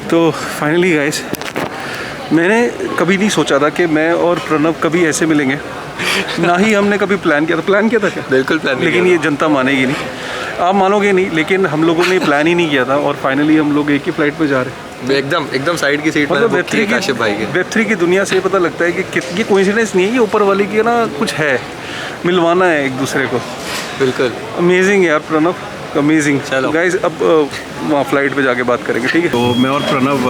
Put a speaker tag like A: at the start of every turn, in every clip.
A: तो finally guys, मैंने कभी नहीं सोचा था कि मैं और प्रणव कभी ऐसे मिलेंगे, ना ही हमने कभी प्लान किया था। प्लान किया था क्या?
B: बिल्कुल प्लान,
A: लेकिन ये जनता मानेगी नहीं, आप मानोगे नहीं, लेकिन हम लोगों ने प्लान ही नहीं किया था और फाइनली हम लोग एक ही फ्लाइट पे जा रहे हैं।
B: एकदम साइड की सीट
A: मतलब
B: काशिफ भाई के।
A: वेब3 की दुनिया से पता लगता है कि ये कोइंसिडेंस नहीं है, ये ऊपर वाले की ना कुछ है, मिलवाना है एक दूसरे को।
B: बिल्कुल
A: अमेजिंग यार प्रणव, अमेजिंग।
B: चलो
A: गाइस, अब वहाँ फ्लाइट पे जाके बात करेंगे, ठीक है? तो मैं और प्रणव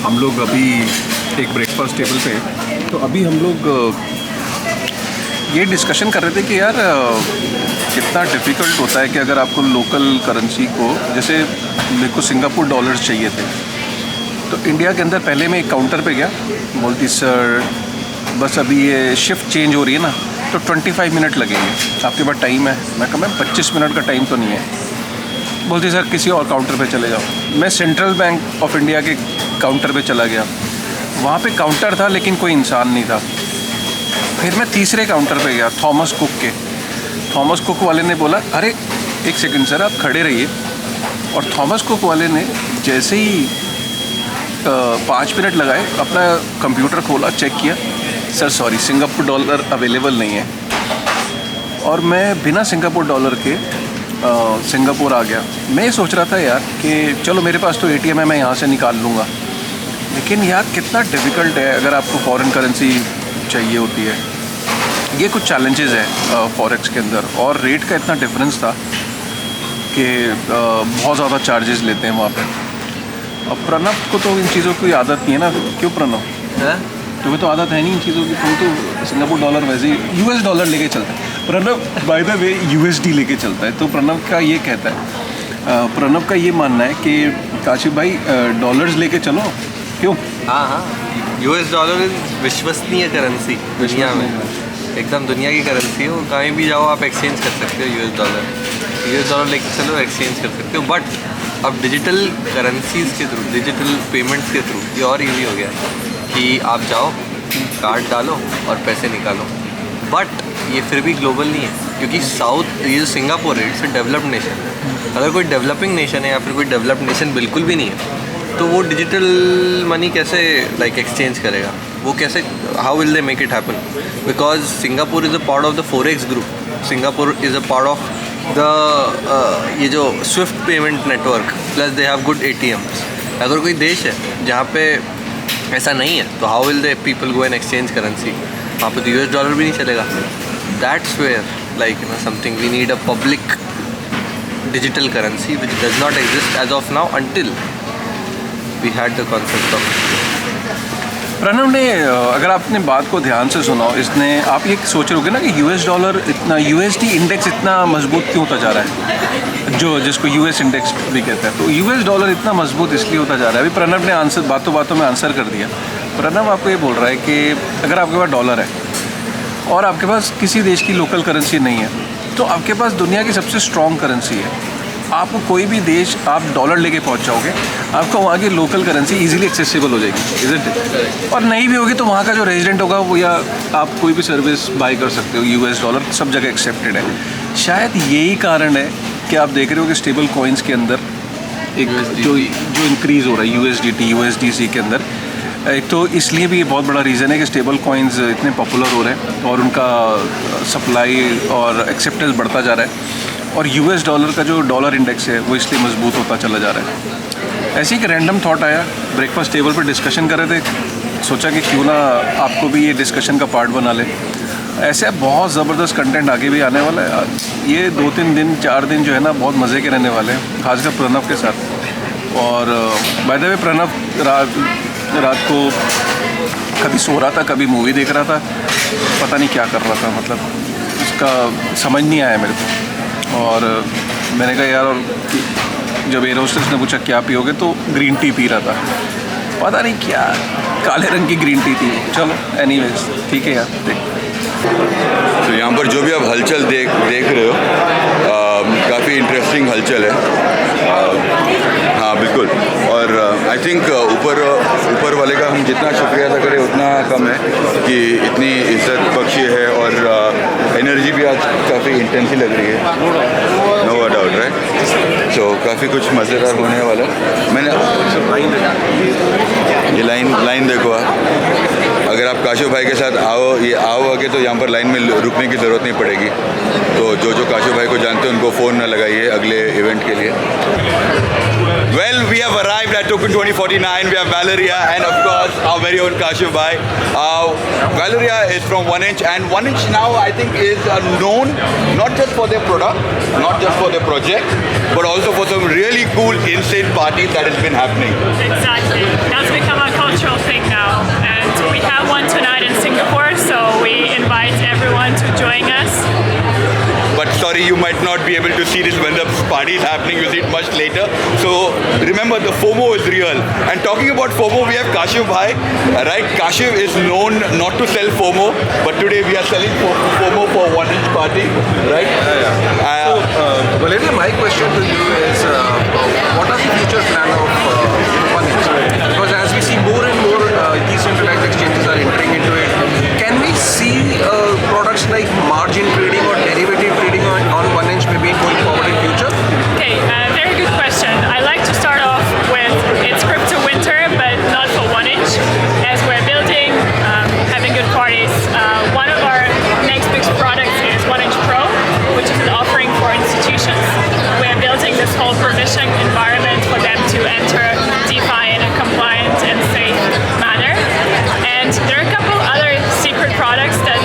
A: हम लोग अभी एक ब्रेकफास्ट टेबल पे हैं। तो अभी हम लोग ये डिस्कशन कर रहे थे कि यार कितना डिफ़िकल्ट होता है कि अगर आपको लोकल करेंसी को, जैसे मेरे को सिंगापुर डॉलर्स चाहिए थे, तो इंडिया के अंदर पहले मैं एक काउंटर पे गया, बोलती सर बस अभी ये शिफ्ट चेंज हो रही है ना, तो 25 मिनट लगेंगे, आपके पास टाइम है? मैं कहा मैम 25 मिनट का टाइम तो नहीं है। बोलती सर किसी और काउंटर पे चले जाओ। मैं सेंट्रल बैंक ऑफ इंडिया के काउंटर पे चला गया, वहाँ पे काउंटर था लेकिन कोई इंसान नहीं था। फिर मैं तीसरे काउंटर पे गया, थॉमस कुक के। थॉमस कुक वाले ने बोला अरे एक सेकंड सर आप खड़े रहिए, और थॉमस कुक वाले ने जैसे ही 5 मिनट लगाए, अपना कंप्यूटर खोला, चेक किया, sir sorry Singapore dollar available नहीं है। और मैं बिना सिंगापुर डॉलर के सिंगापुर आ गया। मैं ये सोच रहा था यार कि चलो मेरे पास तो एटीएम है, मैं यहाँ से निकाल लूँगा, लेकिन यार कितना डिफ़िकल्ट है अगर आपको फॉरेन करेंसी चाहिए होती है। ये कुछ चैलेंजेस हैं फॉरेक्स के अंदर, और रेट का इतना डिफरेंस था कि बहुत ज़्यादा चार्जेस लेते हैं वहाँ पे। अब प्रणव को तो इन चीज़ों की आदत नहीं है ना, क्यों प्रणव? तुम्हें तो आदत है नहीं इन चीज़ों की, तुम तो सिंगापुर डॉलर वैसे ही यूएस डॉलर लेके चलता है। Pranav by the way USD लेके चलता है। तो प्रणव का ये कहता है, प्रणव का ये मानना है कि काशिफ भाई डॉलर्स लेके चलो, क्यों?
B: हाँ, यूएस डॉलर विश्वसनीय करेंसी दुनिया में, एकदम दुनिया की करेंसी है। कहीं भी जाओ आप एक्सचेंज कर सकते हो यूएस डॉलर लेके चलो, एक्सचेंज कर सकते हो। बट अब डिजिटल करेंसीज़ के थ्रू, डिजिटल पेमेंट्स के थ्रू ये और ईजी हो गया कि आप जाओ, कार्ड डालो और पैसे निकालो। बट ये फिर भी ग्लोबल नहीं है, क्योंकि साउथ, ये जो सिंगापुर है, इट्स अ डेवलप्ड नेशन। अगर कोई डेवलपिंग नेशन है या फिर कोई डेवलप्ड नेशन बिल्कुल भी नहीं है, तो वो डिजिटल मनी कैसे एक्सचेंज करेगा? वो कैसे, how will they make it happen? Because Singapore is a part of the forex group, Singapore is a part of the ये जो Swift payment network, plus they have good ATMs। अगर कोई देश है जहाँ पे ऐसा नहीं है, तो how will they people go and exchange currency? वहाँ पे तो यूएस डॉलर भी नहीं चलेगा। That's where like something we need a public digital currency which does not exist as of now until we had the concept of।
A: Pranav ने, अगर आपने बात को ध्यान से सुना, इसने, आप ये सोच रहे होगे ना कि यूएस डॉलर इतना, USD इंडेक्स इतना मजबूत क्यों होता जा रहा है, जो जिसको US इंडेक्स भी कहते हैं। तो यूएस डॉलर इतना मजबूत इसलिए होता जा रहा है। अभी प्रणव ने आंसर बातों बातों में आंसर कर दिया। प्रणव आपको ये बोल रहा है कि अगर आपके पास डॉलर है और आपके पास किसी देश की लोकल करेंसी नहीं है, तो आपके पास दुनिया की सबसे स्ट्रॉन्ग करेंसी है। आपको कोई भी देश, आप डॉलर लेके पहुंच जाओगे, आपको वहाँ की लोकल करेंसी इजीली एक्सेसिबल हो जाएगी, इज़न्ट इट? और नहीं भी होगी तो वहाँ का जो रेजिडेंट होगा वो, या आप कोई भी सर्विस बाय कर सकते हो, यूएस डॉलर सब जगह एक्सेप्टेड है। शायद यही कारण है कि आप देख रहे हो कि स्टेबल कॉइन्स के अंदर एक जो इंक्रीज़ हो रहा है USDT, USDC के अंदर। एक तो इसलिए भी ये बहुत बड़ा रीज़न है कि स्टेबल कॉइन्स इतने पॉपुलर हो रहे हैं और उनका सप्लाई और एक्सेप्टेंस बढ़ता जा रहा है, और US डॉलर का जो डॉलर इंडेक्स है वो इसलिए मजबूत होता चला जा रहा है। ऐसे ही एक रैंडम थॉट आया, ब्रेकफास्ट टेबल पर डिस्कशन कर रहे थे, सोचा कि क्यों ना आपको भी ये डिस्कशन का पार्ट बना ले। ऐसे बहुत ज़बरदस्त कंटेंट आगे भी आने वाला है। ये 2-3 दिन 4 दिन जो है ना, बहुत मज़े के रहने वाले हैं, खासकर प्रणव के साथ। और बाय द वे प्रणव रात को कभी सो रहा था, कभी मूवी देख रहा था, पता नहीं क्या कर रहा था, मतलब उसका समझ नहीं आया मेरे को। और मैंने कहा यार, और जब एयर होस्टेस ने पूछा क्या पियोगे, तो ग्रीन टी पी रहा था, पता नहीं क्या काले रंग की ग्रीन टी थी। चलो एनीवेज, ठीक है यार, देख।
C: तो यहाँ पर जो भी आप हलचल देख रहे हो, काफ़ी इंटरेस्टिंग हलचल है। हाँ बिल्कुल। और आई थिंक ऊपर वाले का हम जितना शुक्रिया अदा करें उतना कम है कि इतनी इज्जत बख्शी है, और एनर्जी भी आज काफ़ी इंटेंस ही लग रही है, नो डाउट, राइट? सो काफ़ी कुछ मज़ेदार होने वाला है। मैंने ये लाइन देखो आप। अगर आप काशिफ भाई के साथ आओगे तो यहाँ पर लाइन में रुकने की ज़रूरत नहीं पड़ेगी। तो जो काशिफ भाई को जानते हैं उनको फ़ोन न लगाइए अगले इवेंट के लिए। Well, we have arrived at TOKEN2049. We have Valeria and of course our very own Kashif bhai. Valeria is from 1inch, and 1inch now I think is known not just for their product, not just for their project, but also for some really cool insane parties that has been happening.
D: Exactly. That's become a cultural thing now. And we have one tonight in Singapore, so we invite everyone to join us.
C: But sorry, you might not be able to see this when the party is happening. You'll see it much later. So remember, the FOMO is real. And talking about FOMO, we have Kashif bhai. Right? Kashif is known not to sell FOMO, but today we are selling FOMO for 1inch party. Right?
A: Valeria, my question to you is, what are the future plans of 1inch? Because as we see more and more decentralized exchanges are entering into it, can we see products like margin trading or derivative trading on 1inch maybe going forward in future?
D: Okay, very good question. I like to start off with it's crypto winter, but not for 1inch. As we're building, having good parties, one of our next big products is 1inch Pro, which is an offering for institutions. We're building this whole permission environment for them to enter DeFi in a compliant and safe manner. And there are a couple other secret products that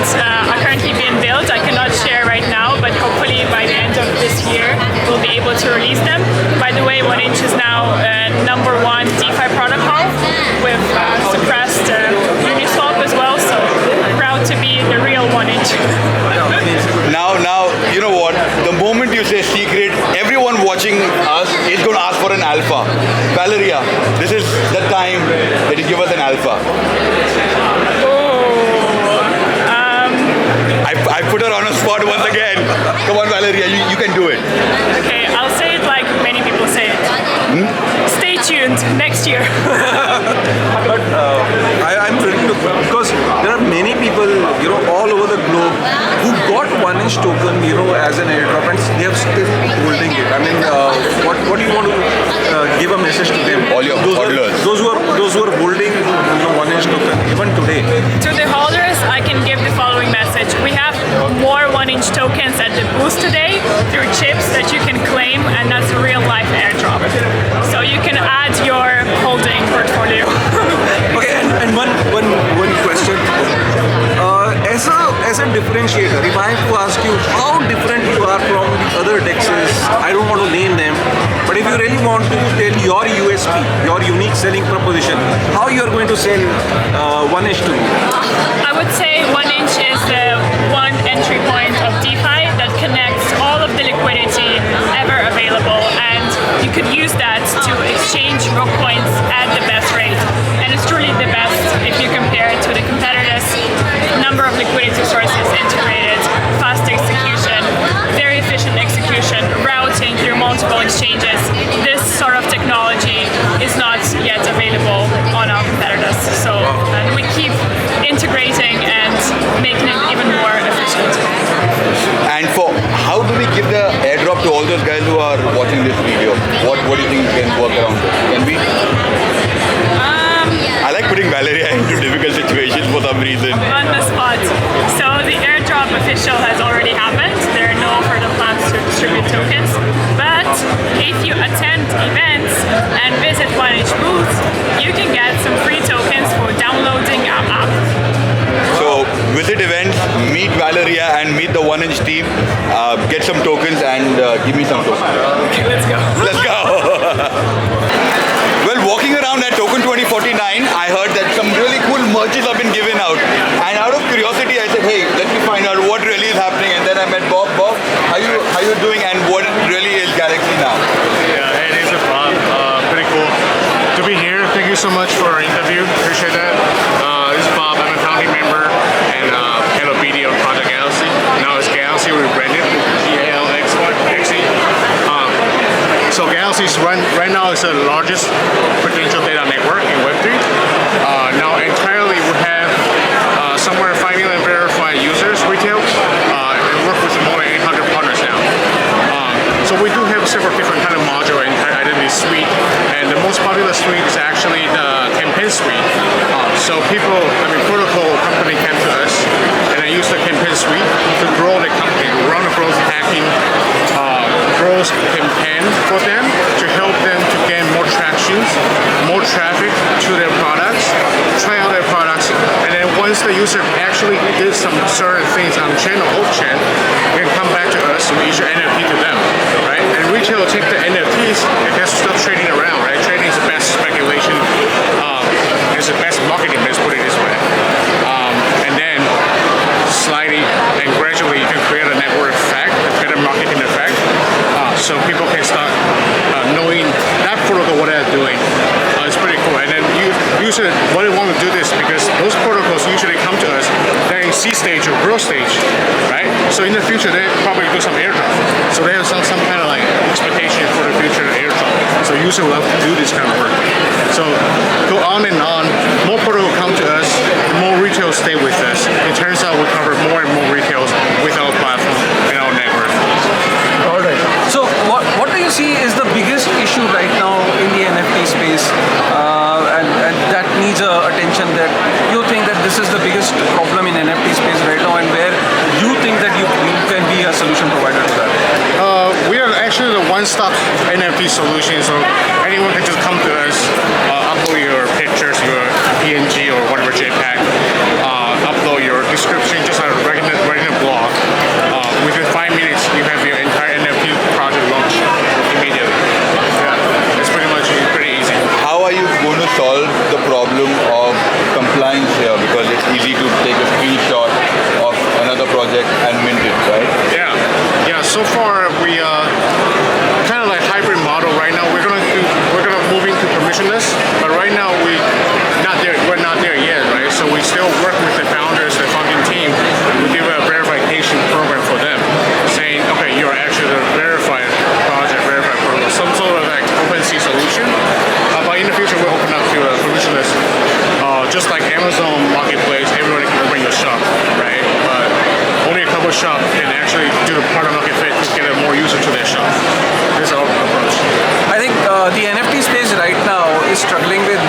D: are currently being built. I cannot share right now, but hopefully by the end of this year, we'll be able to release them. By the way, 1inch is now #1 DeFi protocol with suppressed Uniswap as well, so proud to be the real 1inch.
C: Now, you know what? The moment you say secret, everyone watching us is going to ask for an alpha. Valeria, this is the time that you give us an alpha. I put her on a spot once again. Come on, Valeria, you can do it.
D: Okay, I'll say it like many people say it. Stay tuned next year.
A: But I'm willing to, because there are many people, all over the globe who got 1inch token, as an airdrop, and they are still holding it. I mean, what do you want to give a message to them?
C: All your hodlers.
A: Those who are holding 1inch token even today.
D: To the holders, I can give the following message. We have more 1inch tokens at the booth today through chips that you can claim, and that's a real life airdrop. So you can add your holding portfolio.
A: Okay, and one question. As a differentiator, if I have to ask you how different you are from the other dexes, I don't want to name them, but if you really want to tell your USP, your unique selling proposition, how you are going to sell 1inch to me?
D: I would say 1inch is the one entry point of DeFi that connects all of the liquidity ever available, and you could use that to exchange raw coins at the best rate. And it's truly the best if you compare it to the competitors. Number of liquidity sources integrated, fast execution, very efficient execution, routing through multiple exchanges. This sort of technology is not yet available on our competitors. So we keep integrating and making it even more efficient.
C: And how do we give the airdrop to all those guys who are watching this video? What do you think we can work around it? Can we? I like putting Valeria into difficult situations for some reason.
D: On the spot. So the airdrop official has already happened. There are no further plans to distribute tokens. But if you attend events and visit 1inch booths, you can get some free tokens for downloading our app.
C: So visit events, meet Valeria and meet the 1inch team, get some tokens and give me some tokens.
D: Okay, let's go.
C: Let's go. Well, walking around at Token2049, I heard that some really cool merches have been given out. And out of curiosity, I said, hey, let me find out what really is happening. And then I met Bob. Bob, how you doing and what really is Galaxy now?
E: Yeah, hey, thanks for Bob. Pretty cool to be here. Thank you so much for our interview. Appreciate that. This is Bob. I'm a founding member and head of BD on Project Galaxy. Now it's Galaxy rebranded, GALXY. So Galaxy right now is the largest potential data network in Web3. Now entirely we have somewhere 5 million verified users retail and work with more than 800 partners now. So we do have several different kind of module and identity suite, and the most popular suite is actually the campaign suite. protocol company came to us, and I used the campaign suite to grow the company, run a growth hacking, growth campaign for them to help them to gain more tractions, more traffic to their products, try out their products, and then once the user actually did some certain things on chain or off chain, they can come back to us, we issue NFT to them, right? And retail will take the NFTs and just stop trading around, right? Trading is the best speculation, it's the best marketing, let's put it this way. And then slightly and gradually you can create a network effect, a better marketing effect, so people can start knowing that protocol what they're doing. It's pretty cool. And then usually why they want to do this because those protocols usually come to us, they're in C stage or growth stage, right? So in the future they probably do some airdrop. So they have some kind of like expectation for the future airdrop. So usually will have to do this kind of work. So go on and on. More protocol come to us, the more retail stay with us. It turns out we cover more and more retails with our platform and our network.
A: All right. So what do you see is the biggest issue right now in the NFT space, and that needs attention? That you think that this is the biggest problem in NFT space right now, and where you think that you can be a solution provider to that?
E: We are actually the one-stop NFT solution, so anyone can just come to us, upload your pictures, your PNG or whatever JPEG, upload your description, just like writing a blog. Within 5 minutes, you have your entire NFT project launched immediately. Yeah, it's pretty easy.
C: How are you going to solve the problem of compliance here? Because it's easy to take a screenshot of another project and mint it, right?
E: Yeah. So far we kind of like hybrid model right now. We're gonna move into permissionless, but right now we're not there yet, right? So we still work with the founders, the founding team. We give a verification program for them, saying, okay, you're actually the verified project, verified protocol, some sort of like OpenSea solution. But in the future we'll open up to permissionless, just like Amazon Marketplace. Everybody can open your shop, right? But only a couple shop can actually do the product market fit to get more user to their shop. This is our approach.
A: I think the NFT space right now is struggling with,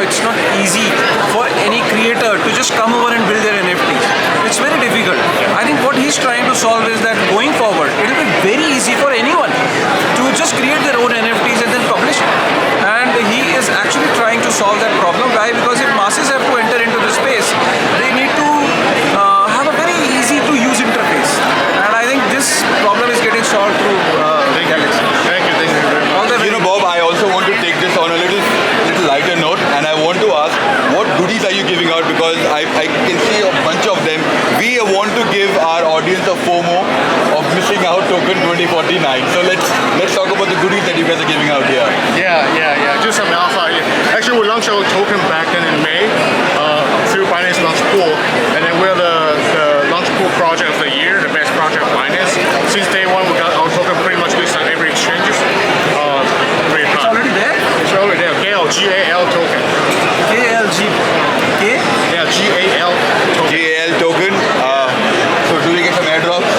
A: it's not easy for any creator to just come over and build their NFTs. It's very difficult. I think what he's trying to solve is that going forward, it will be very easy for anyone to just create their own NFTs and then publish it. And he is actually trying to solve that problem. Why? Because if masses have to enter into the space, they need to have a very easy to use interface. And I think this problem is getting solved through Galaxy.
E: Thank you very much.
C: Bob, I also want to take this on a little lighter note, and I want to ask, what goodies are you giving out? Because I can see a bunch of them. We want to give our audience a FOMO of missing out TOKEN2049. So let's talk about the goodies that you guys are giving out here.
E: Yeah. Just some alpha. Actually, we launched our token back then in May through Binance Launch Pool, and then we're the Launch Pool project of the year, the best project of Binance. Since day one, we got our token pretty much listed on every exchanges.
A: It's already there?
E: It's already there. GAL token.
A: KLG. K?
E: Yeah, GAL token.
C: GAL token. So do we get some airdrops?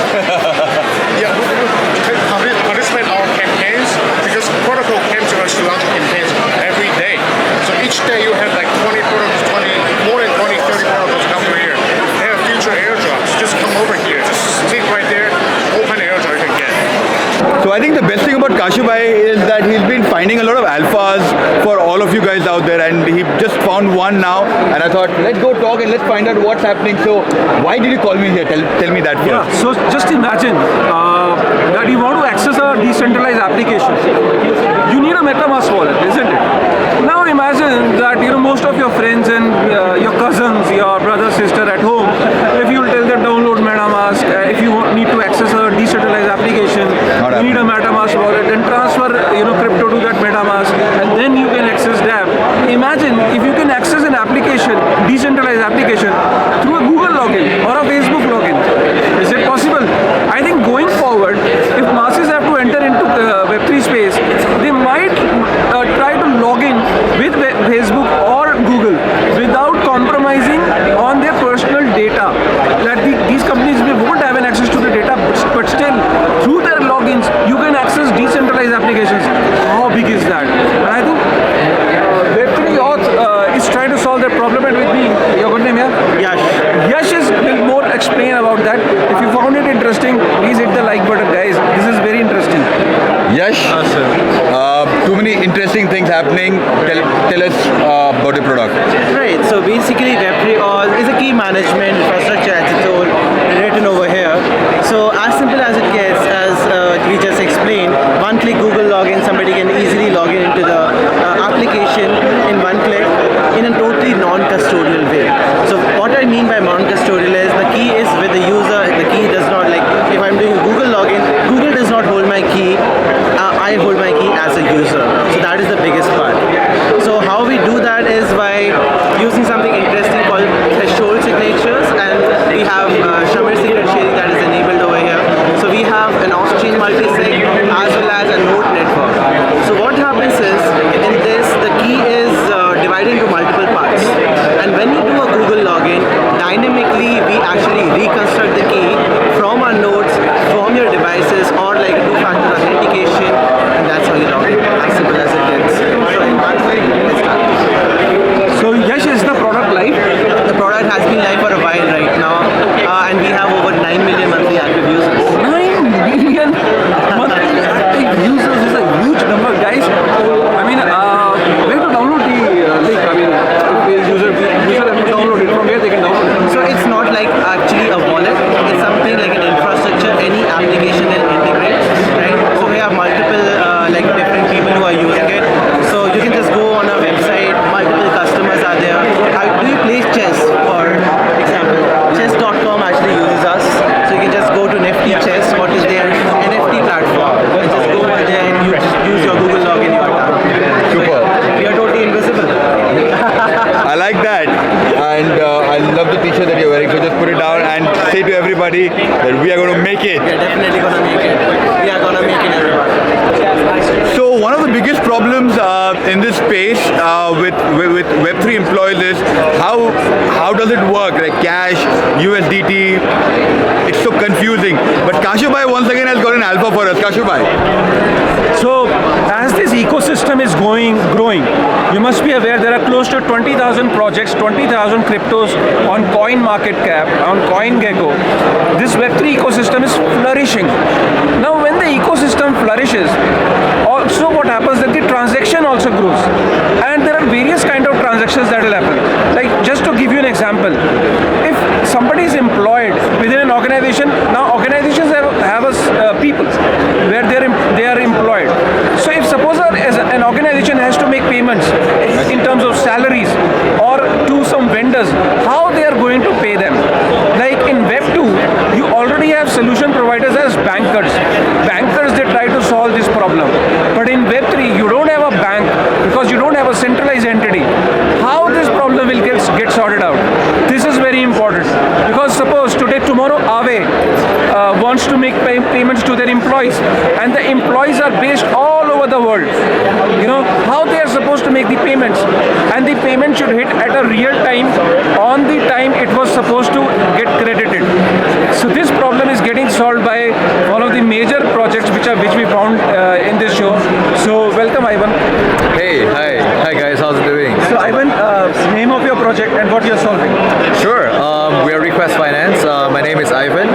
E: Yeah, we participate in our campaigns because protocol came to us to launch campaigns every day. So each day you have like 20 protocols, more than 20, 30 protocols come through here. They have future airdrops. Just come over here. Just sit right there. Open airdrop you can get.
C: So I think the best thing about Kashif is that he's been finding a lot of alphas for all of you guys out there, and he just found one now, and I thought, let's go talk and let's find out what's happening. So why did you call me here? Tell me that first.
F: Yeah, so just imagine that you want to access a decentralized application. You need a MetaMask wallet, isn't it? Now imagine that most of your friends and your cousins, your brother, sister at home, if you tell them download MetaMask, if you need to access a decentralized application, you need a MetaMask wallet, then transfer crypto to that MetaMask, and then you can access that. Imagine if you can access an application, decentralized application, through a Google login or a Facebook login. Is it possible? I think going forward, if masses have to enter into Web3 space, they might try to log in with Facebook or Google,
C: Bitinning. Tell us about the product.
G: Right, so basically Web3 all is a key management infrastructure as it's all written over here. So as simple as it gets, as we just explained, one-click Google login, somebody can easily log in into the application in one click in a totally non-custodial way. So what I mean by non-custodial is the key is with the user, the key does not, like if I'm doing a Google login, Google does not hold my key, I hold my key as a user. So that is the biggest part. So how we do that is by using something interesting called threshold signatures, and we have Shamir secret sharing that is enabled over here. So we have an off-chain multi-sig as well as a node network. So what happens is in this the key is divided into multiple parts, and when you do a Google login, dynamically we actually reconstruct the key from our nodes, from your devices, or like a two-factor authentication, and that's how you log in. As simple as it gets.
F: So Yash, is the product live?
G: The product has been live for a while right now, and we have over 9 million monthly active users.
F: 9 million monthly active users is a huge number, guys. I mean, where to download the link? I mean, if the user have to download it, from where they can download it?
G: So it's not like actually a wallet, it's something like an infrastructure, any application will integrate, right? So we have multiple like different people who are using it. So you can just go on our website, multiple customers are there. Do you play chess, for example? Chess.com actually uses us. So you can just go to Nifty Chess, what is their NFT platform, and just go over there and you just use your Google login, you are done.
C: Super.
G: We are totally invisible.
C: I like that, and I love the t-shirt that you're wearing. So just put it down and say to everybody that we are going to make it.
G: We are definitely gonna make it. We are gonna make it, everybody.
C: So one of the biggest problems in this space with Web3 employees is how does it work? Like cash, USDT, it's so confusing. But Kashif bhai once again has got an alpha for us. Kashif bhai.
F: So as this ecosystem is growing, you must be aware there are close to 20,000 projects, 20,000 cryptos on Coin Market Cap, on CoinGecko. This Web3 ecosystem is flourishing. Now when the ecosystem flourishes, also what happens that the transaction also grows. And there are various kind of transactions that will happen. Like just to give you an example, if somebody is employed within an organization, now organizations have people where they are employed. So if suppose an organization has to make payments in terms of salaries or to some vendors, how they are going to pay them? Like in Web2, you already have solution providers as bankers. Bankers, they try to solve this problem. But in Web3, you don't have a bank because you don't have a centralized entity. How this problem will get sorted out? This is very important because suppose tomorrow Aave wants to make payments to their employees, and the employees are based all over the world. You know how they are supposed to make the payments, and the payment should hit at a real time on the time it was supposed to get credited. So this problem is getting solved by one of the major projects which we found in this show. So welcome, Ivan.
B: Hey, hi guys, how's it doing?
F: So Ivan, name of your project and what you're solving.
B: Sure, we are Request Finance. My name is Ivan,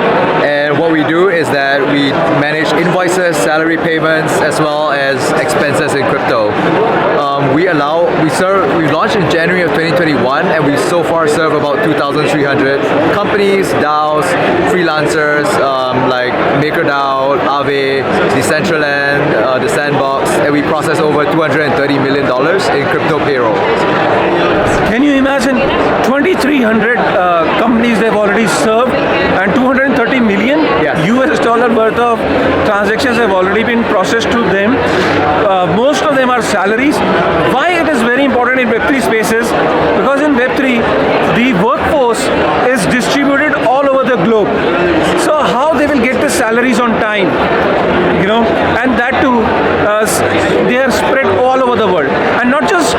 B: and what we do is that we manage invoices, salary payments, as well as expenses in crypto. We launched in January of 2021, and we so far serve about 2,300 companies, DAOs, freelancers like MakerDAO, Aave, Decentraland, The Sandbox, and we process over $230 million in crypto payroll.
F: Can you imagine 2,300 companies they've already served and 230 million US dollar worth of transactions have already been processed to them. Most of them are salaries. Why it is very important in Web3 spaces? Because in Web3, the workforce is distributed all over the globe. So how they will get the salaries on time, you know, and that too, they are spread all over the world. And not just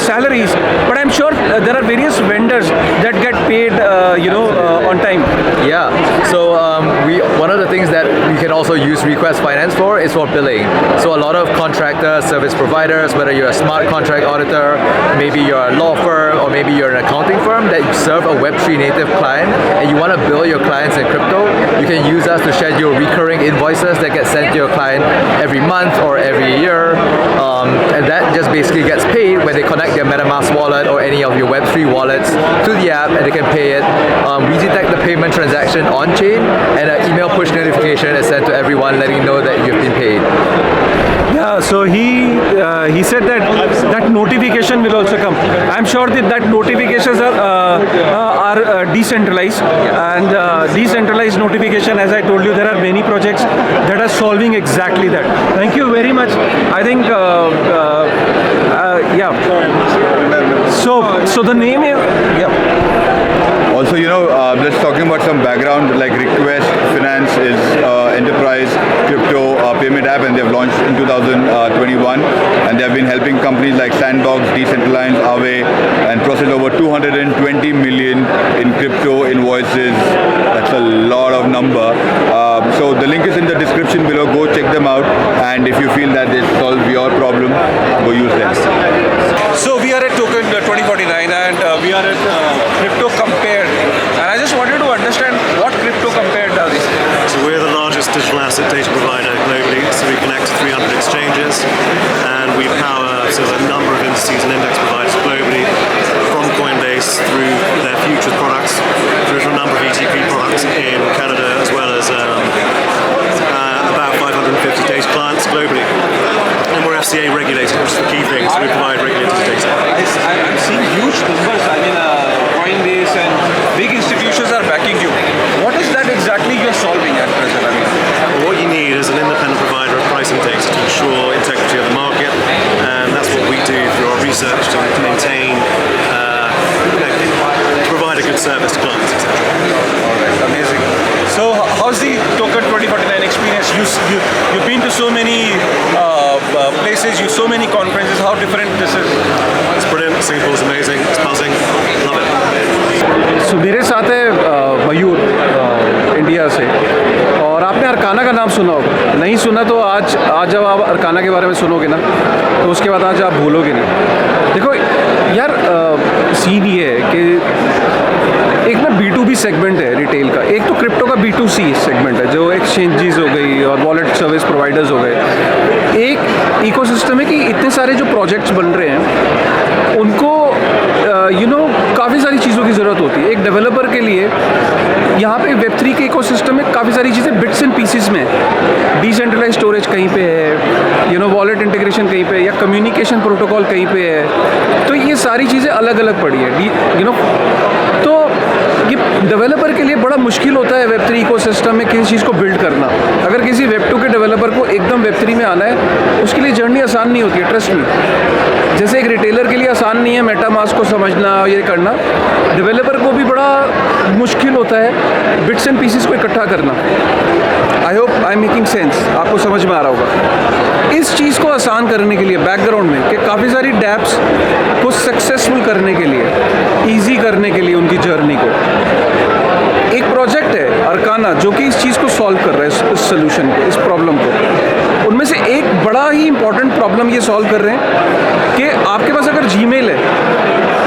F: salaries, but I'm sure there are various vendors that get paid, on time.
B: Yeah, so one of the things that we can also use Request Finance for is for billing. So a lot of contractors, service providers, whether you're a smart contract auditor, maybe you're a law firm, or maybe you're an accounting firm that serve a Web3 native client and you want to bill your clients in crypto,
H: You can use us to schedule recurring invoices that get sent to your client every month or every year. And that just basically gets paid when they connect their MetaMask wallet or any of your Web3 wallets to the app, and they can pay it. We detect the payment transaction on chain, and an email push notification is sent to everyone letting you know that you've been paid.
F: Yeah, so he said that notification will also come. I'm sure that notifications are decentralized, and decentralized notification, as I told you, there are many projects that are solving exactly that. Thank you very much. I think yeah. So the name is yeah.
C: Also, let's talking about some background, like Request Finance is enterprise crypto payment app, and they've launched in 2021, and they have been helping companies like Sandbox, Decentraland, Aave, and process over 220 million in crypto invoices. That's a lot of number. So the link is in the description below. Go check them out, and if you feel that they solve your problem, go use them.
A: So we are at TOKEN2049 and we are at Crypto Compared, and I just wanted to understand what Crypto Compared does.
I: So we're the largest digital asset data provider globally, so we connect to 300 exchanges, and we power a number of indices and index providers globally, from Coinbase through their futures products, through to a number of ETP products in Canada, as well as about 550 data clients globally. And we're FCA regulated, which is the key thing, so we provide regulated data.
A: I'm seeing huge numbers. I mean, Coinbase and big institutions are backing you. What is that exactly you're solving at present? I mean,
I: What you need is an independent provider of pricing data to ensure integrity of the market, and that's what we do through our research to maintain, to provide a good service to clients, etc.
A: amazing. So how's the TOKEN2049 experience? You've been to so many places, so many conferences. How different this is?
I: It's brilliant. Singapore's amazing. It's buzzing. Love it.
F: So मेरे साथ है मयूर India से, और आपने arcana का नाम सुना होगा. नहीं सुना तो आज जब आप अरकाना के बारे में सुनोगे ना, तो उसके बाद आज आप भूलोगे नहीं. देखो यार, सीन ये है कि एक ना B2B सेगमेंट है रिटेल का, एक तो क्रिप्टो का B2C सेगमेंट है जो एक्सचेंजेस हो गई और वॉलेट सर्विस प्रोवाइडर्स हो गए. एक इकोसिस्टम है कि इतने सारे जो प्रोजेक्ट्स बन रहे हैं उनको काफ़ी सारी चीज़ों की ज़रूरत होती है. एक डेवलपर के लिए यहाँ पे Web3 के इकोसिस्टम में काफ़ी सारी चीज़ें बिट्स एंड पीसेस में, डिसेंट्रलाइज स्टोरेज कहीं पे है, वॉलेट इंटीग्रेशन कहीं पे, या कम्युनिकेशन प्रोटोकॉल कहीं पे है. तो ये सारी चीज़ें अलग अलग पड़ी है. तो ये डेवलपर के लिए बड़ा मुश्किल होता है Web3 इकोसिस्टम में किसी चीज़ को बिल्ड करना. अगर किसी Web2 के डेवलपर को एकदम Web3 में आना है, उसके लिए जर्नी आसान नहीं होती है, ट्रस्ट मी. जैसे एक रिटेलर के लिए आसान नहीं है मेटामास्क को समझना, ये करना, डेवलपर को भी बड़ा मुश्किल होता है बिट्स एंड पीसेस को इकट्ठा करना. I hope I am making sense, आपको समझ में आ रहा होगा. इस चीज़ को आसान करने के लिए बैकग्राउंड में कि काफ़ी सारी डैप्स को सक्सेसफुल करने के लिए, ईजी करने के लिए उनकी जर्नी को, एक प्रोजेक्ट है अरकाना जो कि इस चीज़ को सॉल्व कर रहा है, इस सोल्यूशन को, इस प्रॉब्लम को. उनमें से एक बड़ा ही इंपॉर्टेंट प्रॉब्लम ये सॉल्व कर रहे हैं कि आपके पास अगर जीमेल है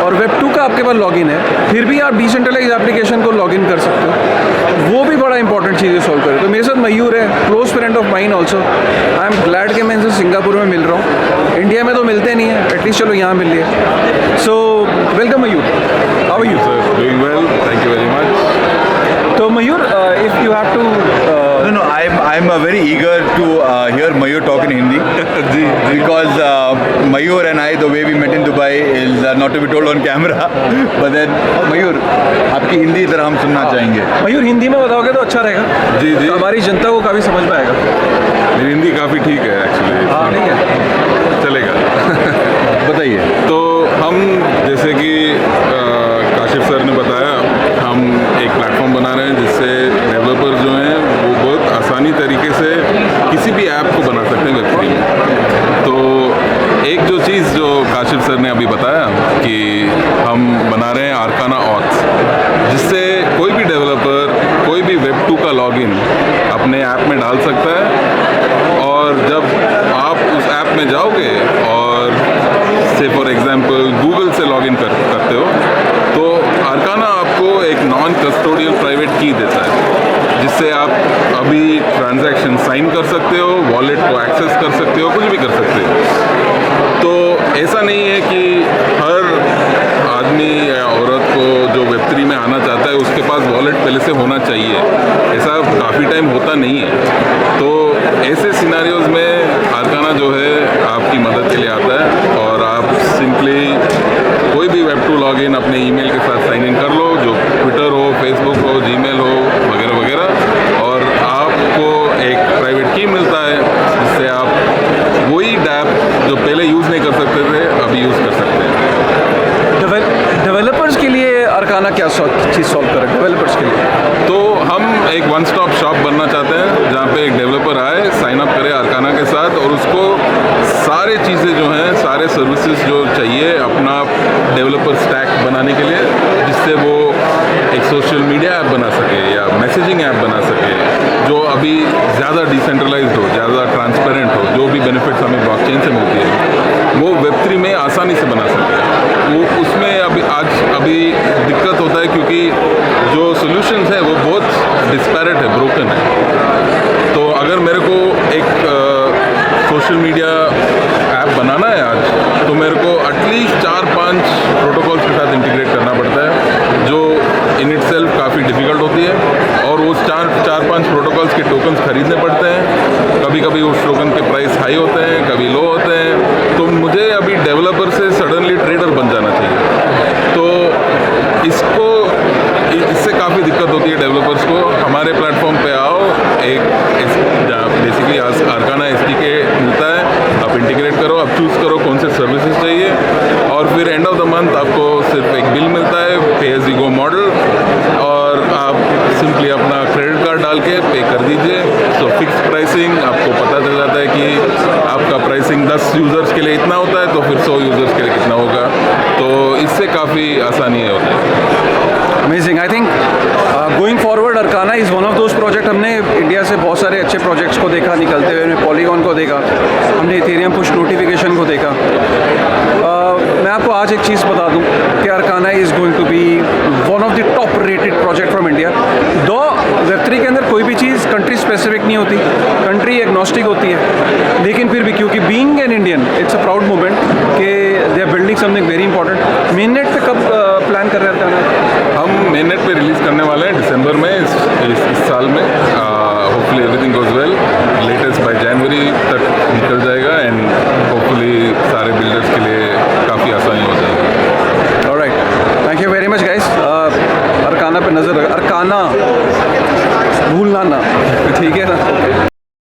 F: और Web2 का आपके पास लॉगिन है, फिर भी आप डिसेंट्रलाइज एप्लीकेशन को लॉगिन कर सकते हो. वो भी बड़ा इंपॉर्टेंट चीज़ सॉल्व करे. तो मेरे साथ मयूर है, close friend of mine also. I am glad कि मैं इनसे सिंगापुर में मिल रहा हूँ. इंडिया में तो मिलते नहीं है, एटलीस्ट चलो यहाँ मिल लिए. So welcome Mayur, how are you?
J: Doing well, thank you very much.
F: तो Mayur, if you have to
C: No, I'm very eager to hear Mayur talk in Hindi because Mayur and I, the way we met in Dubai is not to be told on camera. But then Mayur, आपकी हिंदी इधर हम सुनना चाहेंगे.
F: मयूर हिंदी में बताओगे तो अच्छा रहेगा.
J: जी जी,
F: हमारी जनता को काफ़ी समझ में आएगा.
J: मेरी हिंदी काफ़ी ठीक है एक्चुअली.
F: हाँ ठीक है,
J: चलेगा.
C: बताइए.
J: तो हम जैसे कि काशिफ सर ने बताया, हम एक प्लेटफॉर्म बना रहे हैं जिससे डेवलपर जो हैं वो बहुत आसानी तरीके से किसी भी ऐप को बना सकते हैं Web3 में. तो एक जो चीज़ जो काशिफ सर ने अभी बताया कि हम बना रहे हैं अरकाना ऑथ्स, जिससे कोई भी डेवलपर कोई भी Web2 का लॉगिन अपने ऐप में डाल सकता है. और जब आप उस ऐप में जाओगे और से फॉर एग्जांपल गूगल से लॉगिन करते हो, तो अरकाना आपको एक नॉन कस्टोडियल प्राइवेट की देता है, जिससे फ्री टाइम होता नहीं है। तो ऐसे सिनारियोज़ में आर्काना जो है आपकी मदद के लिए आता है और आप सिंपली कोई भी वेब2 लॉगिन अपने ईमेल के साथ साइन इन कर लो, जो ट्विटर हो, फेसबुक हो, जीमेल हो, वगैरह वगैरह, और आपको एक प्राइवेट की मिलता है जिससे आप वही डैप जो पहले यूज़ नहीं कर सकते थे अभी यूज़ कर सकते हैं।
F: डेवलपर्स के लिए अरकाना क्या चीज़ सॉल्व करे डेवलपर्स के लिए?
J: तो हम एक वन स्टॉप शॉप बनना चाहते हैं जहाँ पे एक डेवलपर आए, साइन अप करे अरकाना के साथ और उसको सारे चीज़ें जो हैं, सारे सर्विसेज जो चाहिए अपना डेवलपर स्टैक बनाने के लिए, जिससे वो एक सोशल मीडिया ऐप बना सके या मैसेजिंग ऐप बना सके जो अभी ज़्यादा डिसेंट्रलाइज्ड हो, ज़्यादा ट्रांसपेरेंट हो, जो भी बेनिफिट्स हमें ब्लॉकचेन से मिलती है वो वेब3 में आसानी से बना सके। वो उसमें अभी दिक्कत होता है क्योंकि जो सॉल्यूशंस है वो बहुत डिस्पैरेट है, ब्रोकन है। तो अगर मेरे को एक सोशल मीडिया ऐप बनाना है आज, तो मेरे को एटलीस्ट 4-5 प्रोटोकॉल्स के साथ इंटीग्रेट करना पड़ता है, जो इन इटसेल्फ काफ़ी डिफ़िकल्ट होती है और वो 4-5 प्रोटोकॉल्स के टोकन्स खरीदने पड़ते हैं। कभी कभी उस टोकन के प्राइस हाई होते हैं, कभी लो होते हैं। तो मुझे अभी डेवलपर से सडनली ट्रेडर बन जाना चाहिए, तो इससे काफ़ी दिक्कत होती है डेवलपर्स को। हमारे प्लेटफॉर्म पे आओ, बेसिकली अरकाना SDK मिलता है, आप इंटीग्रेट करो, आप चूज़ करो कौन से सर्विसेज चाहिए और फिर एंड ऑफ द मंथ आपको सिर्फ एक बिल मिलता है, पे एज यू गो मॉडल, और आप सिंपली अपना क्रेडिट कार्ड डाल के पे कर दीजिए। सो फिक्स प्राइसिंग, आपको पता चल जाता है कि आपका प्राइसिंग 10 यूज़र्स के लिए इतना होता है तो फिर 100 यूज़र्स के लिए कितना होगा। तो इससे काफ़ी आसानी होती है।
F: Amazing. I think going forward arcana is one of those project. हमने इंडिया से बहुत सारे अच्छे प्रोजेक्ट्स को देखा निकलते हुए, हमने पॉलीगॉन को देखा, हमने इथेरियम पुश नोटिफिकेशन को देखा। मैं आपको आज एक चीज़ बता दूं कि Arcana is going to be one of the top rated project from India. दो वेब3 के अंदर कोई भी चीज़ कंट्री स्पेसिफिक नहीं होती, कंट्री एग्नोस्टिक होती है, लेकिन फिर भी क्योंकि being an Indian it's a proud moment कि they are building something very important. Main net पे कब प्लान कर रहे हैं अरकाना?
J: हम मेन नेट पे रिलीज़ करने वाले हैं दिसंबर में इस साल में। Hopefully everything goes well, latest by जनवरी तक निकल जाएगा एंड होपफुली सारे बिल्डर्स के लिए काफ़ी आसानी हो जाएगी।
F: Alright, thank you very much guys. Arcana पे नज़र रख, अरकाना भूलना ना, ठीक है ना?